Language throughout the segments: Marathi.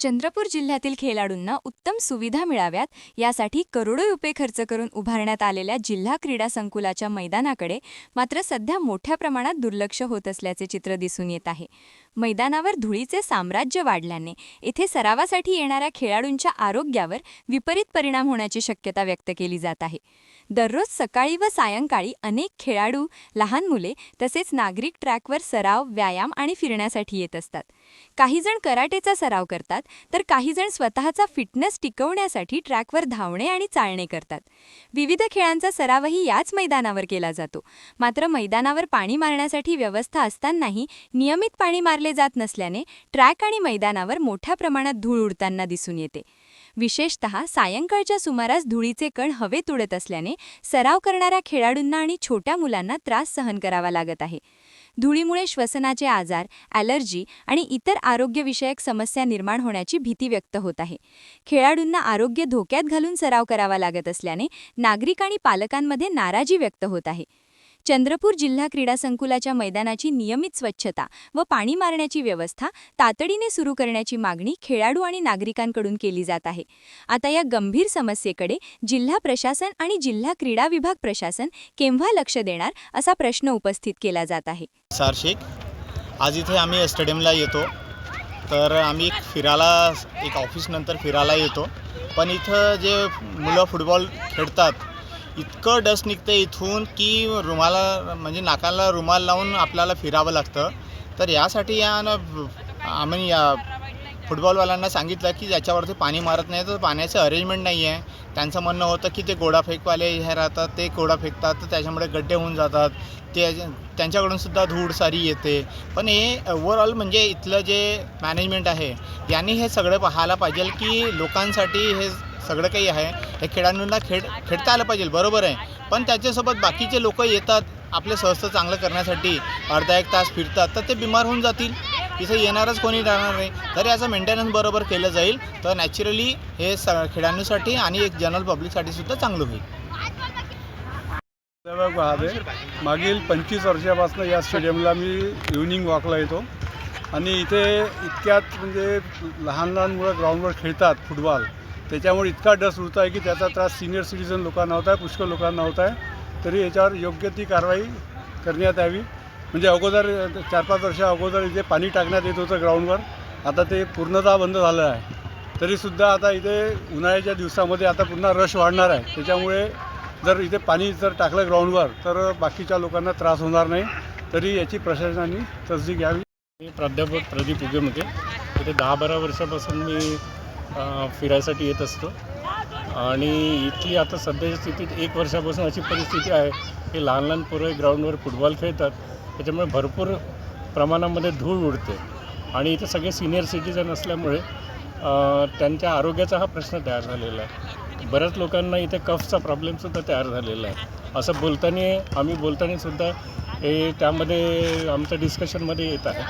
चंद्रपूर जिल्ह्यातील खेळाडूंना उत्तम सुविधा मिळाव्यात यासाठी करोडो रुपये खर्च करून उभारण्यात आलेल्या जिल्हा क्रीडा संकुलाच्या मैदानाकडे मात्र सध्या मोठ्या प्रमाणात दुर्लक्ष होत असल्याचे चित्र दिसून येत आहे। मैदानावर धुळीचे साम्राज्य वाढल्याने येथे सरावासाठी येणाऱ्या खेळाडूंच्या आरोग्यावर विपरीत परिणाम होण्याची शक्यता व्यक्त केली जात आहे। दररोज सकाळी व सायंकाळी अनेक खेळाडू, लहान मुले तसेच नागरिक ट्रॅकवर सराव, व्यायाम आणि फिरण्यासाठी येत असतात। काही जण कराटेचा सराव करतात तर काही जण स्वतःचा फिटनेस टिकवण्यासाठी ट्रॅकवर धावणे आणि चालणे करतात। विविध खेळांचा सरावही याच मैदानावर केला जातो। मात्र मैदानावर पाणी मारण्यासाठी व्यवस्था असतानाही नियमित पाणी मारले जात नसल्याने ट्रॅक आणि मैदानावर मोठ्या प्रमाणात धूळ उडताना दिसून येते। विशेषतः सायंकाळच्या सुमारास धुळीचे कण हवेत उडत असल्याने सराव करणाऱ्या खेळाडूंना आणि छोट्या मुलांना त्रास सहन करावा लागत आहे। धुळीमुळे श्वसनाचे आजार, ॲलर्जी आणि इतर आरोग्यविषयक समस्या निर्माण होण्याची भीती व्यक्त होत आहे। खेळाडूंना आरोग्य धोक्यात घालून सराव करावा लागत असल्याने नागरिक आणि पालकांमध्ये नाराजी व्यक्त होत आहे। चंद्रपूर जिल्हा क्रीडा संकुलाच्या मैदानाची नियमित स्वच्छता व पाणी मारण्याची व्यवस्था तातडीने सुरू करण्याची मागणी खेळाडू आणि नागरिकांकडून केली जात आहे। आता या गंभीर समस्येकडे जिल्हा प्रशासन आणि जिल्हा क्रीडा विभाग प्रशासन केव्हा लक्ष देणार असा प्रश्न उपस्थित केला जात आहे। आज इथे आम्ही स्टेडियमला येतो तर आम्ही फिरायला एक ऑफिस नंतर फिरायला येतो, पण इथं जे मुलं फुटबॉल खेळतात इतकं डस्ट निघतं इथून की रुमाला म्हणजे नाकाला रुमाल लावून आपल्याला फिरावं लागतं। तर यासाठी आम्ही या फुटबॉलवाल्यांना सांगितलं की ज्याच्यावरती पाणी मारत नाही तर पाण्याचं अरेंजमेंट नाही आहे। त्यांचं म्हणणं होतं की ते गोडाफेकवाले हे राहतात, ते गोडा फेकतात तर त्याच्यामुळे गड्डे होऊन जातात, ते त्यांच्याकडूनसुद्धा धूळ सारी येते। पण हे ओव्हरऑल म्हणजे इथलं जे मॅनेजमेंट आहे यांनी हे सगळं पाहायला पाहिजे की लोकांसाठी हे सगळं काही आहे, हे खेळाडूंना खेळता आलं पाहिजे, बरोबर आहे। पण त्याच्यासोबत बाकीचे लोक येतात आपलं स्वास्थ्य चांगलं करण्यासाठी, अर्धा एक तास फिरतात तर ते बिमार होऊन जातील, इथे येणारच कोणी राहणार नाही। तर याचं मेंटेनन्स बरोबर केलं जाईल तर नॅचरली हे खेळाडूंसाठी आणि एक जनरल पब्लिकसाठी सुद्धा चांगलं होईल। मागील 25 वर्षापासून या स्टेडियमला मी इव्हनिंग वॉकला येतो आणि इथे इतक्यात म्हणजे लहान लहान मुलं ग्राउंडवर खेळतात फुटबॉल, त्याच्यामुळे इतका डस्ट उडत आहे की त्याचा त्रास सिनियर सिटीजन लोकांना होत आहे, पुष्कळ लोकांना होत आहे। तरी याच्यावर योग्य ती कारवाई करण्यात यावी। म्हणजे अगोदर 4-5 वर्षा अगोदर इथे पाणी टाकण्यात येत होतं ग्राउंडवर, आता ते पूर्णतः बंद झालं आहे। तरीसुद्धा आता इथे उन्हाळ्याच्या दिवसामध्ये आता पुन्हा रश वाढणार आहे, त्याच्यामुळे जर इथे पाणी जर टाकलं ग्राउंडवर तर बाकीच्या लोकांना त्रास होणार नाही। तरी याची प्रशासनाने तसदी घ्यावी। मी प्राध्यापक प्रदीप उगेमते, इथे 10-12 वर्षापासून मी फिरायसाठी येत असतो आणि इथली आता सध्याच्या स्थितीत 1 वर्षापासून अशी परिस्थिती आहे की लहान लहान पोरं ग्राउंडवर फुटबॉल खेळतात, त्याच्यामुळे भरपूर प्रमाणामध्ये धूळ उडते आणि इथे सगळे सिनियर सिटीजन असल्यामुळे त्यांच्या आरोग्याचा हा प्रश्न तयार झालेला आहे। बऱ्याच लोकांना इथे कफचा प्रॉब्लेमसुद्धा तयार झालेला आहे। असं आम्ही बोलतानासुद्धा हे त्यामध्ये आमच्या डिस्कशनमध्ये येत आहे।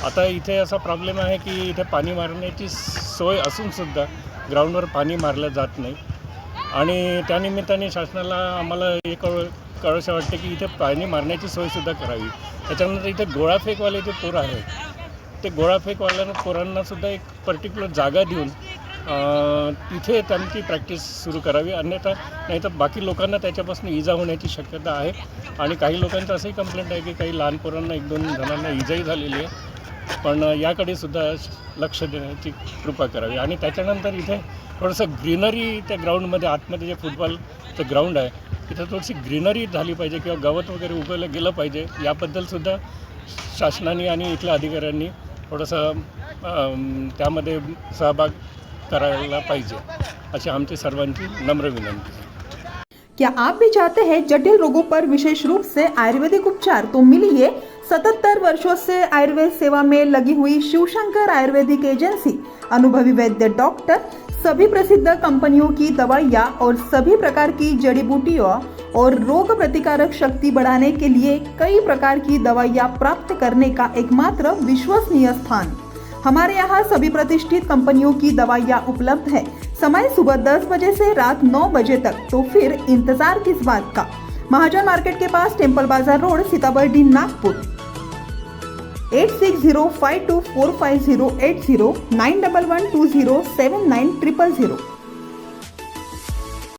आता इथे असा प्रॉब्लेम आहे की इथे पाणी मारण्याची सोय असूनसुद्धा ग्राउंडवर पाणी मारलं जात नाही आणि त्यानिमित्ताने शासनाला आम्हाला एक कळवशा वाटते की इथे पाणी मारण्याची सोयसुद्धा करावी। त्याच्यानंतर इथे गोळाफेकवाले जे पोरं आहेत ते गोळाफेकवाल्या पोरांनासुद्धा एक पर्टिक्युलर जागा देऊन तिथे त्यांची प्रॅक्टिस सुरू करावी, अन्यथा नाही तर बाकी लोकांना त्याच्यापासून इजा होण्याची शक्यता आहे। आणि काही लोकांचं असंही कंप्लेंट आहे की काही लहान पोरांना 1-2 जणांना इजाही झालेली आहे, पण याकडे सुद्धा लक्ष देण्याची कृपा करावी। आणि त्याच्यानंतर इथे थोडंसं ग्रीनरी त्या ग्राउंडमध्ये आतमध्ये जे फुटबॉलचं ग्राउंड आहे तिथं थोडीशी ग्रीनरी झाली पाहिजे किंवा गवत वगैरे उगवलं गेलं पाहिजे, याबद्दलसुद्धा शासनाने आणि इथल्या अधिकाऱ्यांनी थोडंसं त्यामध्ये सहभाग करायला पाहिजे अशी आमची सर्वांची नम्र विनंती है। क्या आप भी चाहते हैं जटिल रोगों पर विशेष रूप से आयुर्वेदिक उपचार? तो मिलिए 77 वर्षों से आयुर्वेद सेवा में लगी हुई शिवशंकर आयुर्वेदिक एजेंसी, अनुभवी वैद्य डॉक्टर, सभी प्रसिद्ध कंपनियों की दवाइयाँ और सभी प्रकार की जड़ी बूटियों और रोग प्रतिकारक शक्ति बढ़ाने के लिए कई प्रकार की दवाइयाँ प्राप्त करने का एकमात्र विश्वसनीय स्थान। हमारे यहाँ सभी प्रतिष्ठित कंपनियों की दवाइयाँ उपलब्ध है। समय सुबह 10 बजे से रात 9 बजे तक, तो फिर इंतजार किस बात का। महाजन मार्केट के पास टेम्पल बाजार रोड, सीताबर्डी, नागपुर। 8605245080 9112079000.